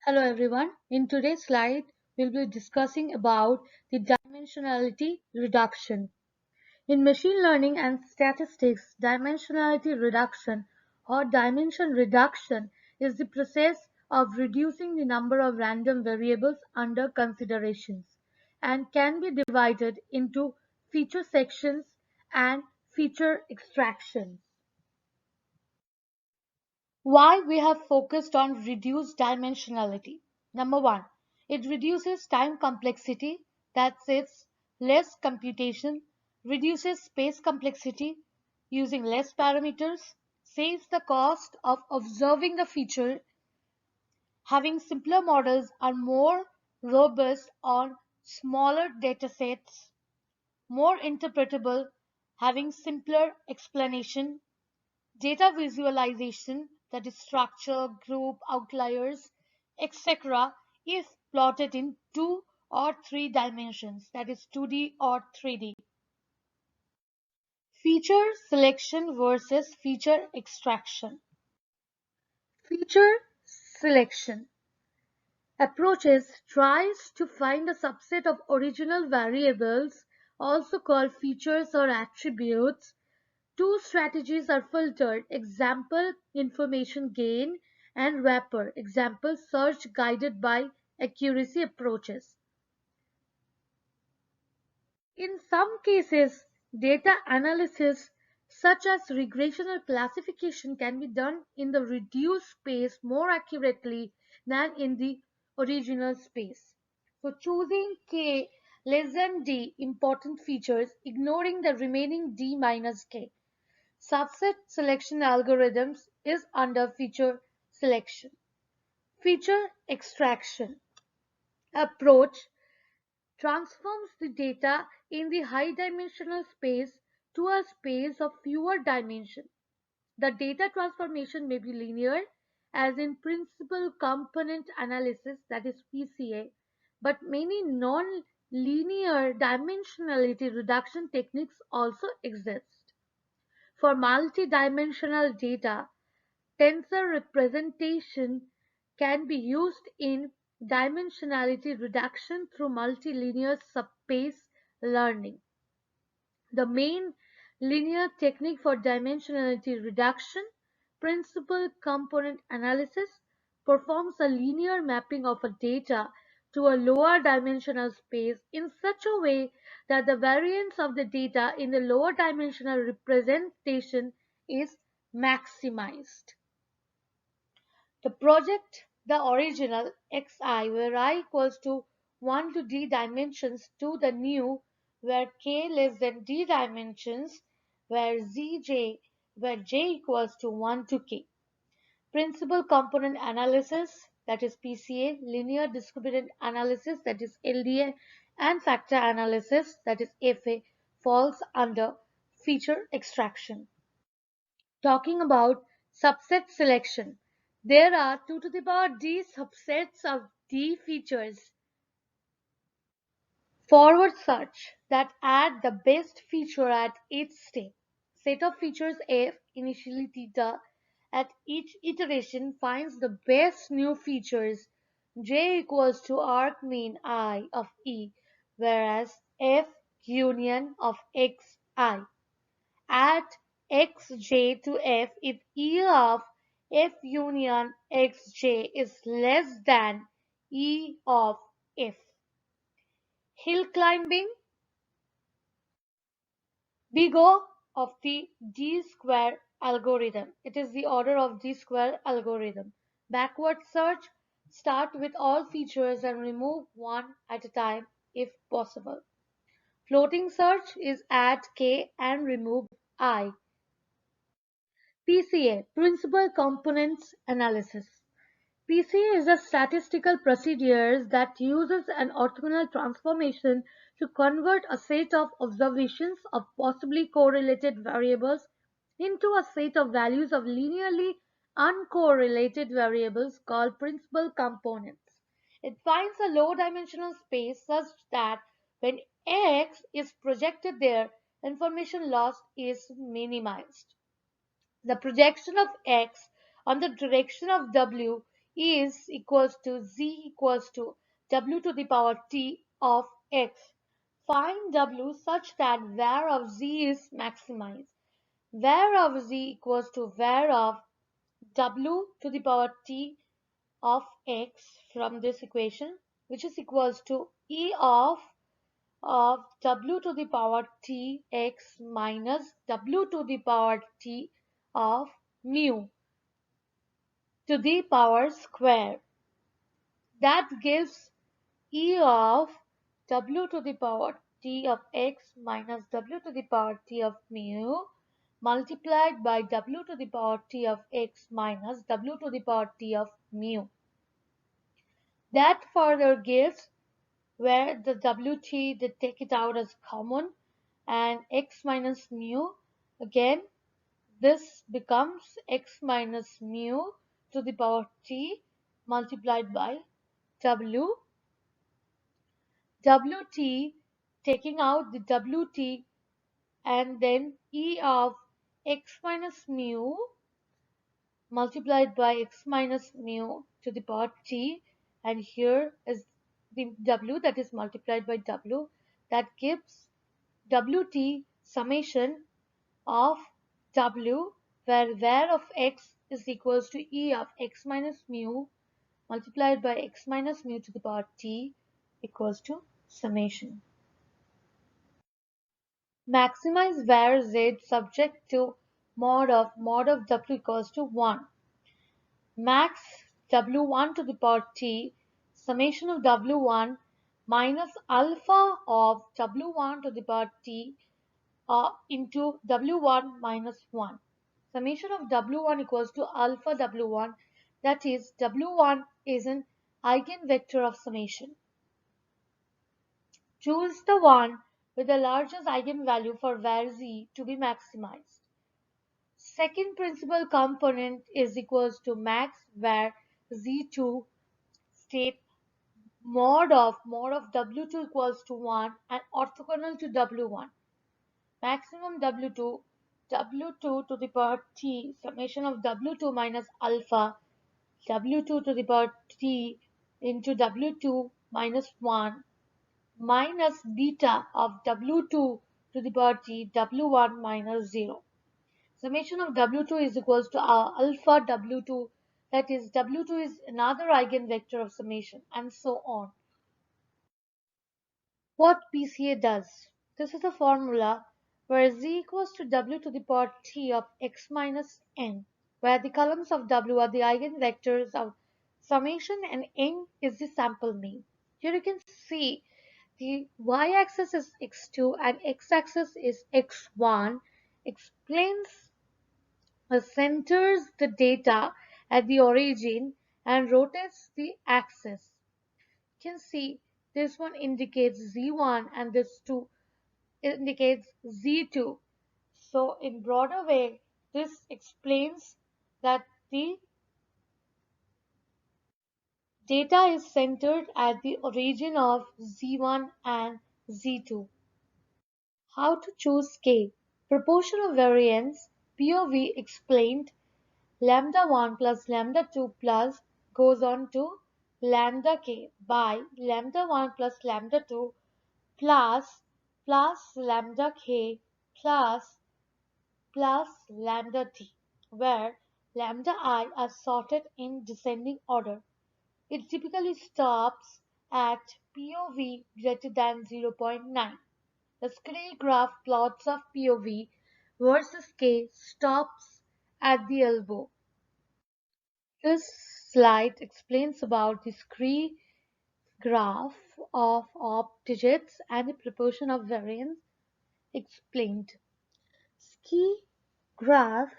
Hello everyone. In today's slide, we'll be discussing about the dimensionality reduction. In machine learning and statistics, dimensionality reduction or dimension reduction is the process of reducing the number of random variables under considerations and can be divided into feature sections and feature extractions. Why we have focused on reduced dimensionality. Number one, it reduces time complexity, that's it's less computation, reduces space complexity using less parameters, saves the cost of observing the feature, having simpler models are more robust on smaller datasets, more interpretable, having simpler explanation, data visualization, that is structure, group, outliers, etc., if plotted in 2 or 3 dimensions, that is 2D or 3D. Feature selection versus feature extraction. Feature selection approaches tries to find a subset of original variables, also called features or attributes. Two strategies are filtered: example information gain and wrapper example search guided by accuracy approaches. In some cases, data analysis such as regression or classification can be done in the reduced space more accurately than in the original space. So choosing k less than d important features, ignoring the remaining d minus k. Subset selection algorithms is under feature selection. Feature extraction approach transforms the data in the high dimensional space to a space of fewer dimensions. The data transformation may be linear, as in principal component analysis, that is PCA, but many non-linear dimensionality reduction techniques also exist. For multidimensional data, tensor representation can be used in dimensionality reduction through multilinear subspace learning. The main linear technique for dimensionality reduction, principal component analysis, performs a linear mapping of a data to a lower dimensional space in such a way that the variance of the data in the lower dimensional representation is maximized. The project, the original Xi, where I equals to 1 to d dimensions, to the new, where k less than d dimensions, where zj, where j equals to 1 to k. Principal component analysis, that is PCA, linear distributed analysis, that is LDA, and factor analysis, that is FA, falls under feature extraction. Talking about subset selection, there are 2 to the power d subsets of d features. Forward search that add the best feature at each step. Set of features f, initially theta, at each iteration finds the best new features. J equals to arc mean I of E, whereas f union of xi. At xj to f if E of f union xj is less than E of f. Hill climbing, we go of the d-square algorithm. It is the order of d-square algorithm. Backward search, start with all features and remove one at a time if possible. Floating search is add k and remove I. PCA, Principal Components Analysis. PCA is a statistical procedure that uses an orthogonal transformation to convert a set of observations of possibly correlated variables into a set of values of linearly uncorrelated variables called principal components. It finds a low dimensional space such that when X is projected there, information loss is minimized. The projection of X on the direction of W is equals to z equals to w to the power t of x. Find w such that var of z is maximized. Var of z equals to var of w to the power t of x from this equation, which is equals to e of w to the power t x minus w to the power t of mu to the power square. That gives e of w to the power t of x minus w to the power t of mu multiplied by w to the power t of x minus w to the power t of mu. That further gives where the wt, they take it out as common, and x minus mu, again this becomes x minus mu to the power t multiplied by w. Wt, taking out the wt, and then e of x minus mu multiplied by x minus mu to the power t, and here is the w that is multiplied by w, that gives wt summation of w, where var of x is equals to e of x minus mu multiplied by x minus mu to the power t equals to summation. Maximize var z subject to mod of w equals to 1. Max w1 to the power t summation of w1 minus alpha of w1 to the power t into w1 minus 1. Summation of w1 equals to alpha w1, that is w1 is an eigenvector of summation. Choose the one with the largest eigenvalue for var z to be maximized. Second principal component is equals to max var z2 state mod of w2 equals to 1 and orthogonal to w1. Maximum w2 to the power t summation of w2 minus alpha w2 to the power t into w2 minus 1 minus beta of w2 to the power t w1 minus 0. Summation of w2 is equals to alpha w2, that is w2 is another eigenvector of summation, and so on. What PCA does. This is a formula where z equals to w to the power t of x minus n, where the columns of w are the eigenvectors of summation and n is the sample mean. Here you can see the y-axis is x2 and x-axis is x1, explains centers the data at the origin and rotates the axis. You can see this one indicates z1 and this two indicates z2. So in broader way, this explains that the data is centered at the origin of z1 and z2. How to choose k? Proportional variance POV explained lambda 1 plus lambda 2 plus goes on to lambda k by lambda 1 plus lambda 2 plus lambda k plus lambda t, where lambda I are sorted in descending order. It typically stops at POV greater than 0.9. The scree graph plots of POV versus K stops at the elbow. This slide explains about the scree graph of digits and the proportion of variance explained. Ski graph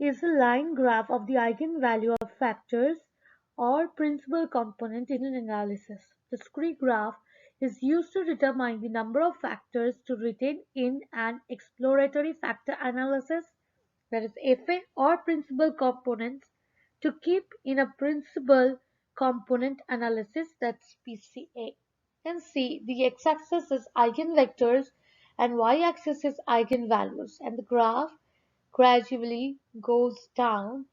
is a line graph of the eigenvalue of factors or principal component in an analysis. The scree graph is used to determine the number of factors to retain in an exploratory factor analysis, that is FA, or principal components to keep in a principal component analysis, that's PCA. And see, the x-axis is eigenvectors and y-axis is eigenvalues, and the graph gradually goes down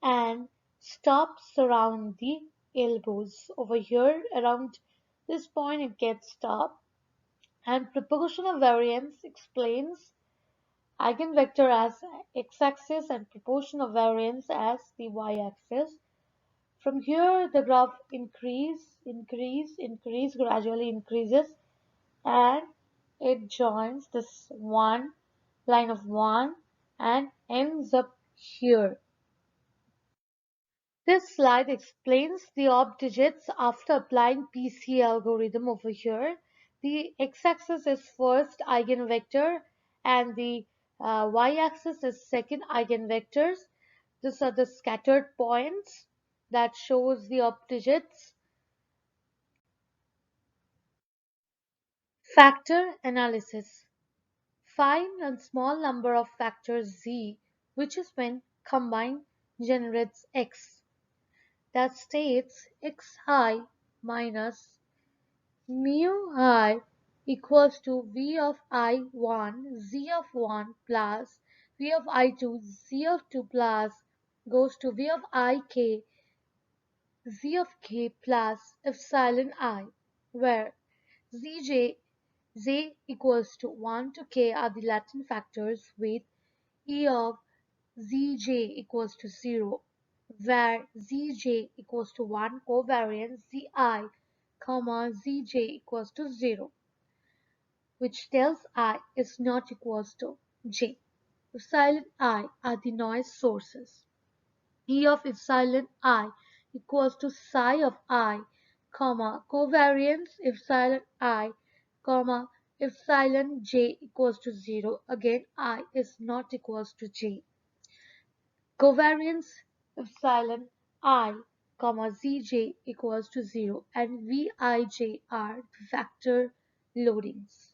and stops around the elbows. Over here, around this point, it gets stopped. And proportional variance explains eigenvector as x-axis and proportional variance as the y-axis. From here, the graph gradually increases, and it joins this one line of one and ends up here. This slide explains the opt digits after applying PC algorithm over here. The x-axis is first eigenvector and the y-axis is second eigenvectors. These are the scattered points that shows the opt digits. Factor analysis. Find a small number of factors z, which is when combined generates x. That states xi minus mu I equals to v of I1 z of 1 plus v of I2 z of 2 plus goes to v of ik z of k plus epsilon I, where zj z equals to 1 to k are the latent factors with e of zj equals to 0, where zj equals to 1 covariance zi, zj equals to 0, which tells I is not equals to j. Epsilon I are the noise sources. E of epsilon I equals to psi of I, covariance epsilon I, epsilon j equals to 0. Again, I is not equals to j. Covariance epsilon I, zj equals to 0 and Vij are vector loadings.